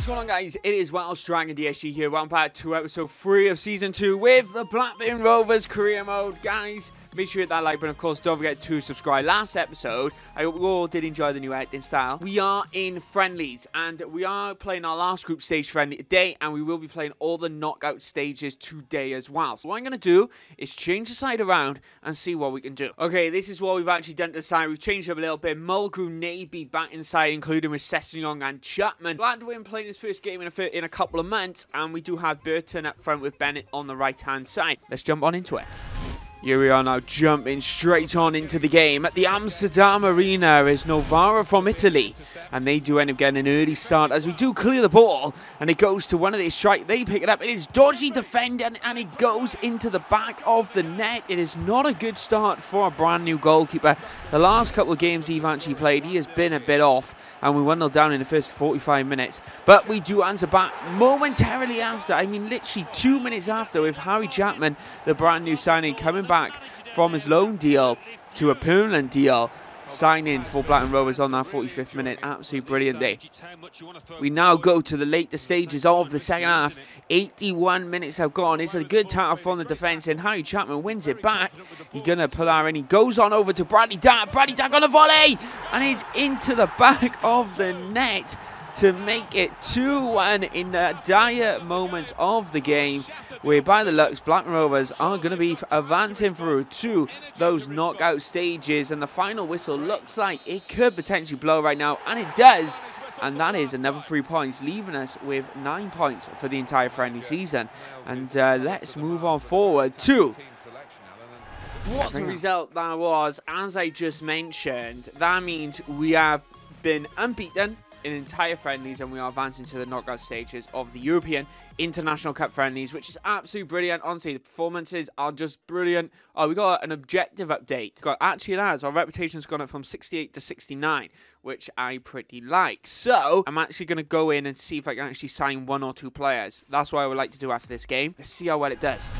going on, guys? It is WelshDragonDSG here. Welcome back to episode 3 of season 2 with the Blackburn Rovers career mode. Guys, make sure you hit that like button. Of course, don't forget to subscribe. Last episode, I hope you all did enjoy the new editing style. We are in friendlies, and we are playing our last group stage friendly today, and we will be playing all the knockout stages today as well. So what I'm going to do is change the side around and see what we can do. Okay, this is what we've actually done to the side. We've changed it up a little bit. Mulgrew, Naby back inside, including with Sessegnon and Chapman. Gladwin playing his first game in a couple of months, and we do have Burton up front with Bennett on the right-hand side. Let's jump on into it. Here we are now, jumping straight on into the game. At the Amsterdam Arena is Novara from Italy, and they do end up getting an early start as we do clear the ball, and it goes to one of their strike. They pick it up. It is dodgy defending, and it goes into the back of the net. It is not a good start for a brand new goalkeeper. The last couple of games he's actually played, he has been a bit off, and we 1-0 down in the first 45 minutes. But we do answer back momentarily after. I mean, literally 2 minutes after, with Harry Chapman, the brand new signing, coming back from his loan deal to a permanent deal, signing for Blackburn Rovers on that 45th minute. Absolutely brilliant day. We now go to the later stages of the second half. 81 minutes have gone. It's a good tackle from the defence, and Harry Chapman wins it back. He's going to pull that in. He goes on over to Bradley Dack. Bradley Dack on a volley, and it's into the back of the net to make it 2-1 in the dire moments of the game, where by the looks Blackburn Rovers are going to be advancing through to those knockout stages, and the final whistle looks like it could potentially blow right now, and it does, and that is another 3 points, leaving us with 9 points for the entire friendly season. And let's move on forward to what the result that was. As I just mentioned, that means we have been unbeaten in entire friendlies, and we are advancing to the knockout stages of the European International Cup friendlies, which is absolutely brilliant. Honestly, the performances are just brilliant. Oh, we got an objective update. Actually, it has. Our reputation's gone up from 68 to 69, which I pretty like. So I'm actually going to go in and see if I can actually sign 1 or 2 players. That's what I would like to do after this game. Let's see how well it does.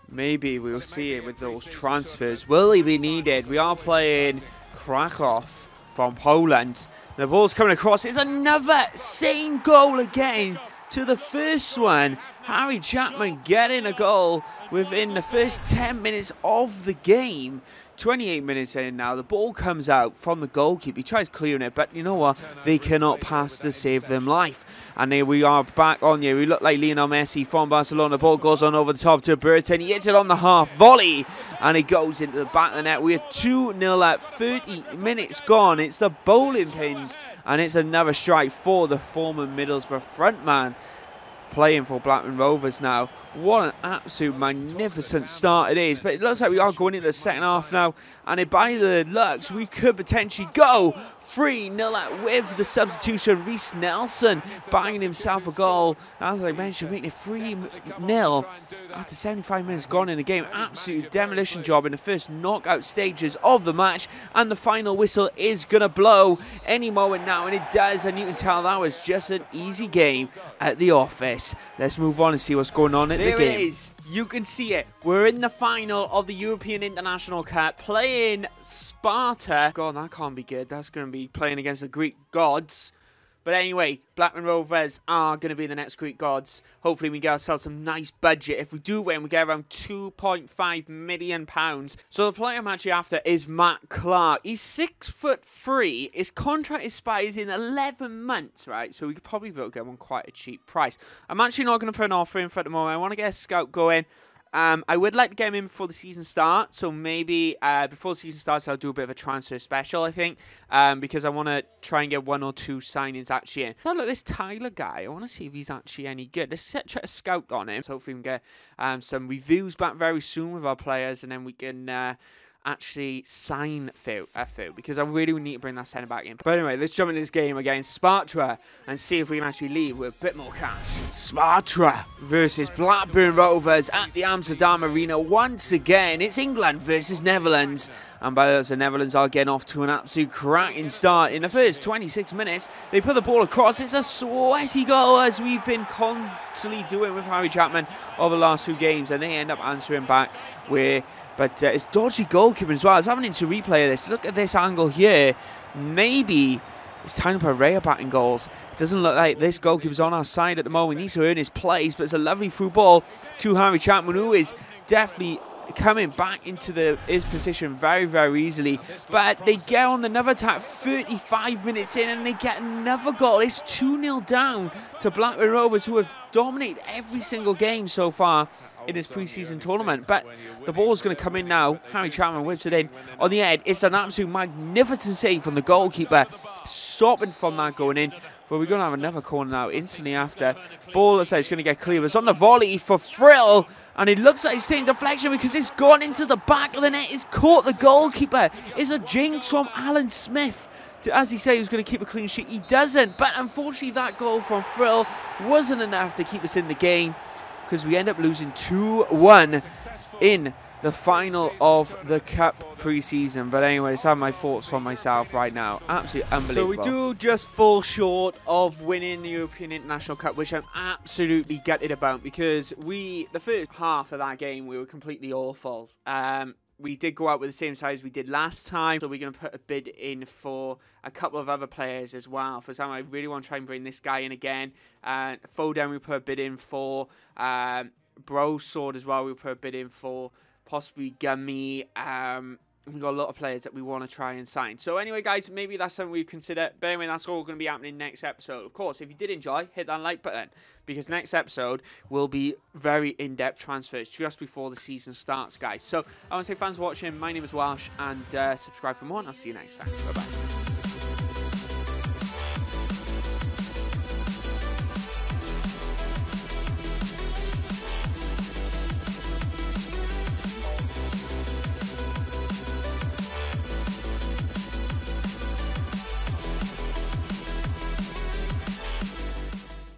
Maybe we'll see it with those transfers. Will they be needed? We are playing Clarke from Poland. The ball's coming across. It's another same goal again to the first one. Harry Chapman getting a goal within the first 10 minutes of the game. 28 minutes in now. The ball comes out from the goalkeeper. He tries clearing it, but you know what? They cannot pass to save them life. And here we are back on here. We look like Lionel Messi from Barcelona. The ball goes on over the top to Burton. He hits it on the half volley, and it goes into the back of the net. We're 2-0 at 30 minutes gone. It's the bowling pins, and it's another strike for the former Middlesbrough frontman, playing for Blackburn Rovers now. What an absolute magnificent start it is. But it looks like we are going into the second half now, and by the looks, we could potentially go 3-0 with the substitution. Reece Nelson banging himself a goal, as I mentioned, making it 3-0 after 75 minutes gone in the game. Absolute demolition job in the first knockout stages of the match, and the final whistle is going to blow any moment now, and it does, and you can tell that was just an easy game at the office. Let's move on and see what's going on at the game. There it is. You can see it. We're in the final of the European International Cup, playing Sparta. God, that can't be good. That's going to be playing against the Greek gods. But anyway, Blackburn Rovers are going to be the next Greek gods. Hopefully we get ourselves some nice budget. If we do win, we get around £2.5 million. So the player I'm actually after is Matt Clarke. He's 6'3". His contract expires in 11 months, right? So we could probably be able to get him on quite a cheap price. I'm actually not going to put an offer in for at the moment. I want to get a scout going. I would like to get him in before the season starts, so maybe before the season starts I'll do a bit of a transfer special, I think, because I want to try and get 1 or 2 signings actually in. Oh, look, this Tyler guy, I want to see if he's actually any good. Let's try to scout on him, so hopefully we can get some reviews back very soon with our players, and then we can actually sign Phil, because I really need to bring that centre back in. But anyway, let's jump into this game against Sparta and see if we can actually leave with a bit more cash. Sparta versus Blackburn Rovers at the Amsterdam Arena once again. It's England versus Netherlands, and by the Netherlands are getting off to an absolute cracking start. In the first 26 minutes, they put the ball across. It's a sweaty goal, as we've been constantly doing with Harry Chapman over the last 2 games, and they end up answering back with... But it's dodgy goalkeeping as well. I was having to replay this. Look at this angle here. Maybe it's time to put Raya back in goals. It doesn't look like this goalkeeper's on our side at the moment. He needs to earn his place, but it's a lovely through ball to Harry Chapman, who is definitely coming back into his position very, very easily. But they get on another attack 35 minutes in, and they get another goal. It's 2-0 down to Blackburn Rovers, who have dominated every single game so far in this pre-season tournament. But the ball's going to come in now. Harry Chapman whips it in on the head. It's an absolute magnificent save from the goalkeeper, stopping from that going in. But we're going to have another corner now instantly after. Ball looks like it's going to get clear. It's on the volley for Frill, and it looks like it's taking deflection because it's gone into the back of the net. It's caught the goalkeeper. It's a jinx from Alan Smith. As he said, he was going to keep a clean sheet. He doesn't. But unfortunately, that goal from Frill wasn't enough to keep us in the game, because we end up losing 2-1 in the final of the Cup pre-season. But anyways, I have my thoughts for myself right now. Absolutely unbelievable. So we do just fall short of winning the European International Cup, which I'm absolutely gutted about, because the first half of that game, we were completely awful. We did go out with the same size we did last time, so we're going to put a bid in for a couple of other players as well. For example, I really want to try and bring this guy in again. Foden we put a bid in for. Bro Sword as well we put a bid in for. Possibly Gummy. We've got a lot of players that we want to try and sign. So anyway, guys, maybe that's something we consider. But anyway, that's all going to be happening next episode. Of course, if you did enjoy, hit that like button, because next episode will be very in-depth transfers just before the season starts, guys. So I want to say thanks for watching. My name is Welsh, and subscribe for more, and I'll see you next time. Bye-bye.